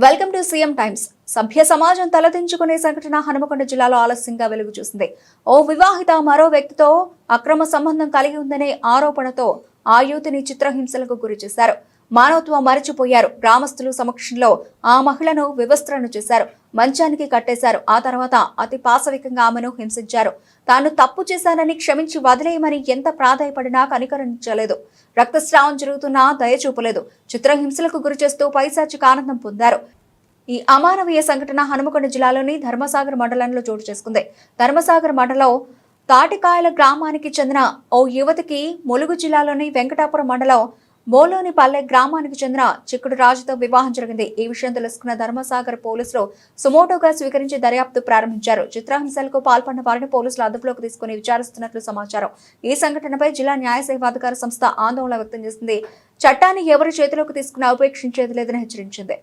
Welcome to CM times. సభ్య సమాజం తలదించుకునే సంఘటన హనుమకొండ జిల్లాలో ఆలస్యంగా వెలుగు చూసింది. ఓ వివాహిత మరో వ్యక్తితో అక్రమ సంబంధం కలిగి ఉందనే ఆరోపణతో ఆ యువతిని చిత్రహింసలకు గురి చేశారు. మానవత్వం మరిచిపోయారు. గ్రామస్తులు సమక్షంలో ఆ మహిళను వివస్త్రను చేశారు. మంచానికి కట్టేశారు. ఆ తర్వాత అతి పాశవికంగా ఆమెను హింసించారు. తాను తప్పు చేశానని క్షమించి వదిలేయమని ఎంత ప్రాధాయపడినా కనికరించలేదు. రక్తస్రావం జరుగుతున్నా దయ చూపలేదు. చిత్రహింసలకు గురి చేస్తూ పైశాచిక ఆనందం పొందారు. ఈ అమానవీయ సంఘటన హనుమకొండ జిల్లాలోని ధర్మసాగర్ మండలంలో చోటు చేసుకుంది. ధర్మసాగర్ మండలం తాటికాయల గ్రామానికి చెందిన ఓ యువతికి ములుగు జిల్లాలోని వెంకటాపురం మండలం మోలోనిపల్లె గ్రామానికి చెందిన చిక్కుడు రాజుతో వివాహం జరిగింది. ఈ విషయం తెలుసుకున్న ధర్మసాగర్ పోలీసులు సుమోటోగా స్వీకరించి దర్యాప్తు ప్రారంభించారు. చిత్రహింసలకు పాల్పడిన వారిని పోలీసులు అదుపులోకి తీసుకుని విచారిస్తున్నట్లు సమాచారం. ఈ సంఘటనపై జిల్లా న్యాయ సేవాధికార సంస్థ ఆందోళన వ్యక్తం చేసింది. చట్టాన్ని ఎవరి చేతిలోకి తీసుకున్నా ఉపేక్షించేది లేదని హెచ్చరించింది.